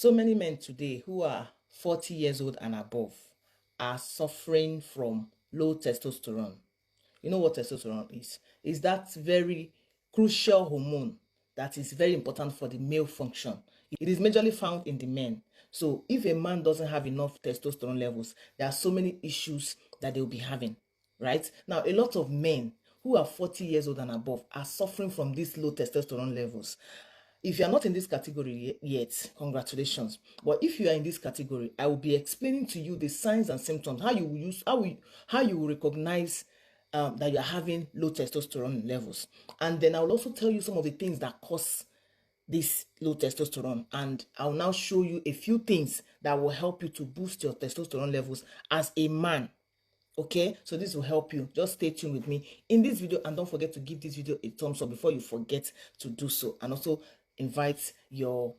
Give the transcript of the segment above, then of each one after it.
So many men today who are 40 years old and above are suffering from low testosterone. You know what testosterone is? Is that very crucial hormone that is very important for the male function. It is majorly found in the men. So if a man doesn't have enough testosterone levels, there are so many issues that they'll be having, right? Now, a lot of men who are 40 years old and above are suffering from these low testosterone levels. If you are not in this category yet, congratulations. But if you are in this category, I will be explaining to you the signs and symptoms, how you will recognize that you are having low testosterone levels, and then I will also tell you some of the things that cause this low testosterone, and I'll now show you a few things that will help you to boost your testosterone levels as a man. Okay, so this will help you. Just stay tuned with me in this video, and don't forget to give this video a thumbs up before you forget to do so, and also invite your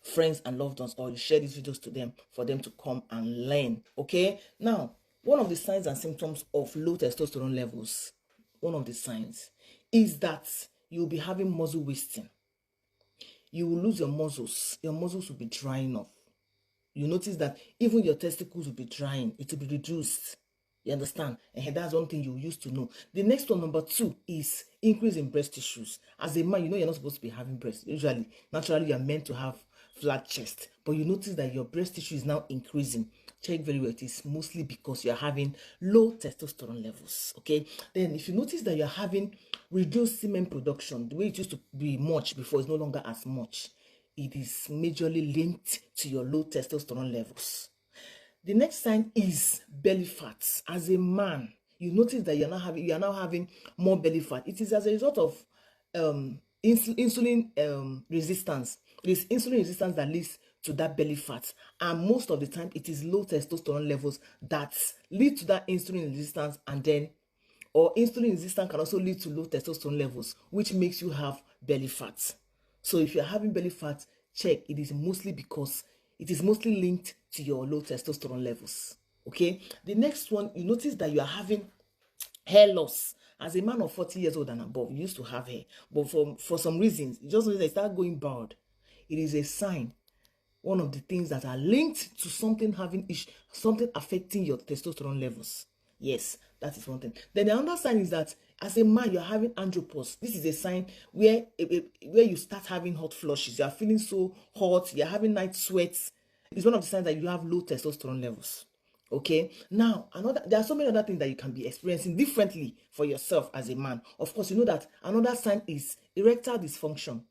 friends and loved ones, or you share these videos to them for them to come and learn. Okay, now one of the signs and symptoms of low testosterone levels, one of the signs is that you'll be having muscle wasting. You will lose your muscles will be drying off. You notice that even your testicles will be drying, it will be reduced. You understand? And that's one thing you used to know. The next one, number 2, is increase in breast tissues. As a man, you know you're not supposed to be having breasts. Usually, naturally, you're meant to have flat chest. But you notice that your breast tissue is now increasing. Check very well. It is mostly because you're having low testosterone levels. Okay? Then if you notice that you're having reduced semen production, the way it used to be much before is no longer as much, it is majorly linked to your low testosterone levels. The next sign is belly fat. As a man, you notice that you are now having more belly fat. It is as a result of insulin resistance. It is insulin resistance that leads to that belly fat, and most of the time it is low testosterone levels that lead to that insulin resistance, and then or insulin resistance can also lead to low testosterone levels, which makes you have belly fat. So if you're having belly fat, check. It is mostly linked to your low testosterone levels. Okay. The next one, you notice that you are having hair loss. As a man of 40 years old and above, you used to have hair, but for some reasons, you just notice that you start going bald. It is a sign, one of the things that are linked to something affecting your testosterone levels. Yes, that is one thing. Then the other sign is that as a man, you're having andropause. This is a sign where you start having hot flushes. You are feeling so hot. You're having night sweats. It's one of the signs that you have low testosterone levels. Okay, now there are so many other things that you can be experiencing differently for yourself as a man. Of course, you know that another sign is erectile dysfunction.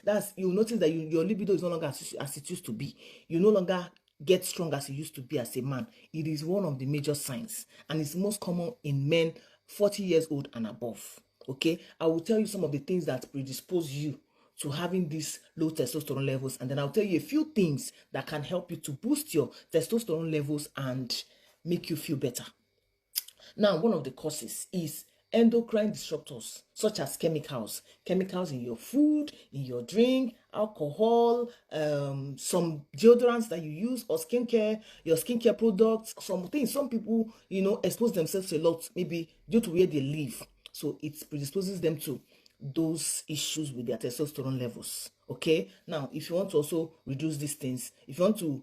That's, you notice that your libido is no longer as it used to be. You no longer get strong as you used to be as a man. It is one of the major signs, and it's most common in men 40 years old and above. Okay, I will tell you some of the things that predispose you to having these low testosterone levels, and then I'll tell you a few things that can help you to boost your testosterone levels and make you feel better. Now, one of the causes is endocrine disruptors, such as chemicals in your food, in your drink, alcohol, some deodorants that you use, or your skincare products, some things. Some people, expose themselves to a lot, maybe due to where they live. So it predisposes them to those issues with their testosterone levels. Okay, now if you want to also reduce these things, if you want to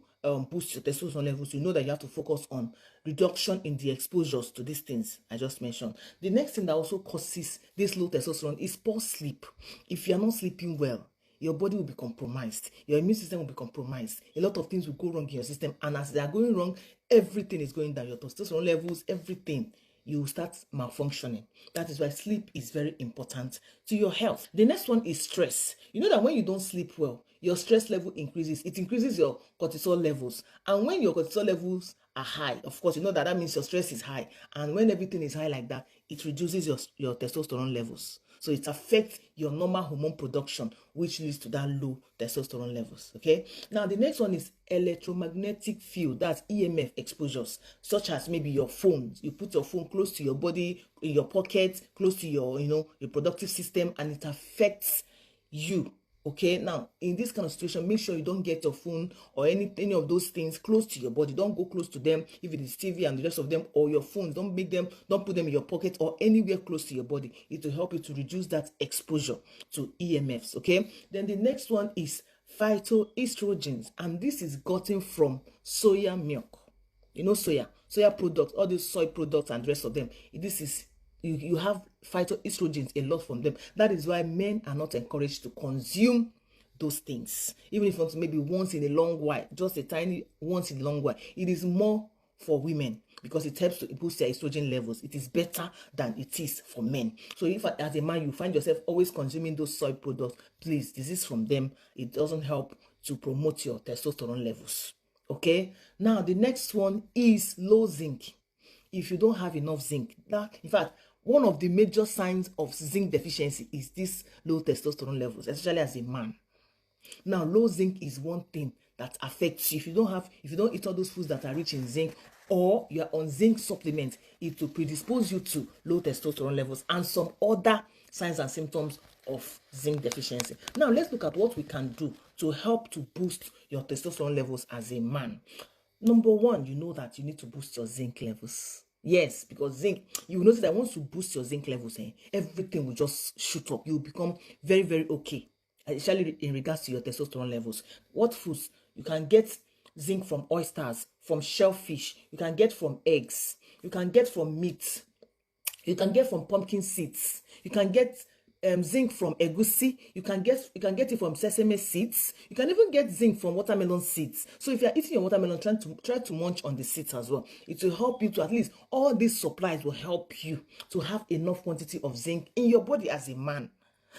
boost your testosterone levels, you know that you have to focus on reduction in the exposures to these things I just mentioned. The next thing that also causes this low testosterone is poor sleep. If you are not sleeping well, your body will be compromised, your immune system will be compromised, a lot of things will go wrong in your system, and as they are going wrong, everything is going down, your testosterone levels, everything, you will start malfunctioning. That is why sleep is very important to your health. The next one is stress. You know that when you don't sleep well, your stress level increases. It increases your cortisol levels. And when your cortisol levels are high, of course, you know that means your stress is high. And when everything is high like that, it reduces your testosterone levels. So it affects your normal hormone production, which leads to that low testosterone levels. Okay. Now the next one is electromagnetic field. That's EMF exposures, such as maybe your phone. You put your phone close to your body, in your pocket, close to your reproductive system, and it affects you. Okay, now in this kind of situation, make sure you don't get your phone or any of those things close to your body. Don't go close to them. If it is TV and the rest of them, or your phone, don't put them in your pocket or anywhere close to your body. It will help you to reduce that exposure to EMFs. Okay, then the next one is phytoestrogens, and this is gotten from soya milk. You know, soya products, all these soy products and the rest of them. This is you have phytoestrogens a lot from them. That is why men are not encouraged to consume those things, even if it's maybe once in a long while, just a tiny once in a long while. It is more for women because it helps to boost their estrogen levels. It is better than it is for men. So if as a man you find yourself always consuming those soy products, please desist from them. It doesn't help to promote your testosterone levels. Okay, now the next one is low zinc. If you don't have enough zinc, that in fact one of the major signs of zinc deficiency is this low testosterone levels, especially as a man. Now, low zinc is one thing that affects you. If you don't eat all those foods that are rich in zinc, or you are on zinc supplements, it will predispose you to low testosterone levels and some other signs and symptoms of zinc deficiency. Now, let's look at what we can do to help to boost your testosterone levels as a man. Number one, you know that you need to boost your zinc levels. Yes, because zinc, you will notice that once you boost your zinc levels, everything will just shoot up. You will become very, very okay, especially in regards to your testosterone levels. What foods? You can get zinc from oysters, from shellfish, you can get from eggs, you can get from meat, you can get from pumpkin seeds, you can get zinc from egusi, you can get it from sesame seeds, you can even get zinc from watermelon seeds. So if you are eating your watermelon, try to munch on the seeds as well. It will help you to, at least all these supplies will help you to have enough quantity of zinc in your body as a man.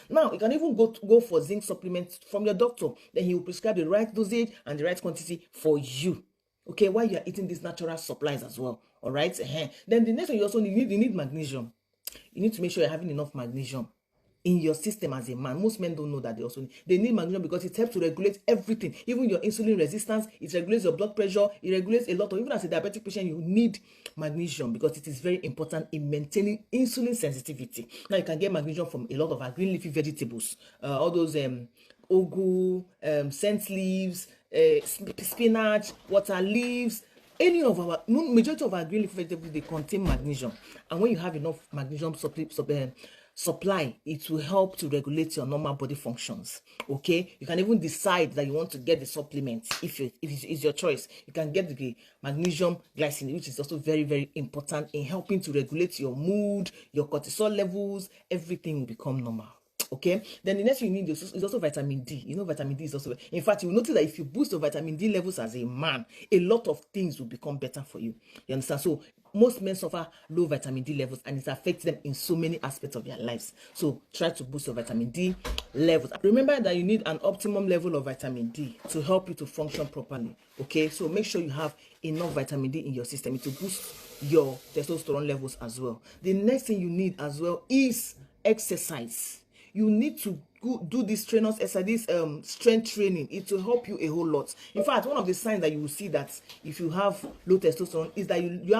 Now, you can even go for zinc supplements from your doctor. Then he will prescribe the right dosage and the right quantity for you. Okay, while you are eating these natural supplies as well. All right. Then the next one you also need magnesium. You need to make sure you're having enough magnesium in your system as a man. Most men don't know that they need magnesium because it helps to regulate everything, even your insulin resistance. It regulates your blood pressure. It regulates a lot of, even as a diabetic patient, you need magnesium because it is very important in maintaining insulin sensitivity. Now you can get magnesium from a lot of our green leafy vegetables, all those ugu, scent leaves, spinach, water leaves. Any of our majority of our green leafy vegetables, they contain magnesium, and when you have enough magnesium supply, it will help to regulate your normal body functions. Okay, you can even decide that you want to get the supplement. If it's your choice, you can get the magnesium glycine, which is also very, very important in helping to regulate your mood, your cortisol levels. Everything will become normal. Okay, then the next thing you need is also vitamin D. You know, vitamin D is also, in fact, you will notice that if you boost your vitamin D levels as a man, a lot of things will become better for you. You understand? So most men suffer low vitamin D levels, and it affects them in so many aspects of their lives. So try to boost your vitamin D levels. Remember that you need an optimum level of vitamin D to help you to function properly. Okay, so make sure you have enough vitamin D in your system to boost your testosterone levels as well. The next thing you need as well is exercise. You need to do this strenuous exercise, this strength training. It will help you a whole lot. In fact, one of the signs that you will see that if you have low testosterone is that you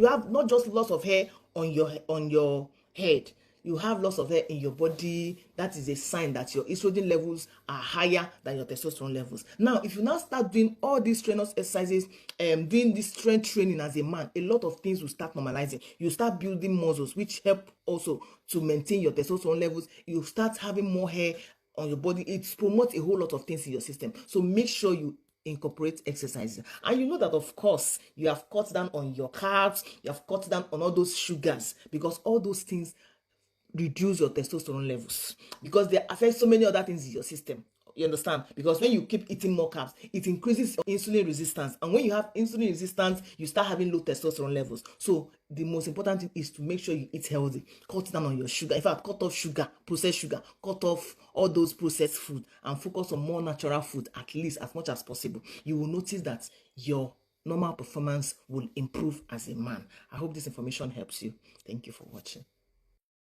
have not just loss of hair on your head. You have loss of hair in your body. That is a sign that your estrogen levels are higher than your testosterone levels. Now, if you now start doing all these strenuous exercises, doing this strength training as a man, a lot of things will start normalizing. You start building muscles, which help also to maintain your testosterone levels. You start having more hair on your body. It promotes a whole lot of things in your system. So make sure you incorporate exercise, and you know that of course you have cut down on your carbs, you have cut down on all those sugars, because all those things reduce your testosterone levels because they affect so many other things in your system. You understand? Because when you keep eating more carbs, it increases your insulin resistance, and when you have insulin resistance, you start having low testosterone levels. So the most important thing is to make sure you eat healthy, cut down on your sugar. In fact, cut off sugar, processed sugar, cut off all those processed food, and focus on more natural food, at least as much as possible. You will notice that your normal performance will improve as a man. I hope this information helps you. Thank you for watching.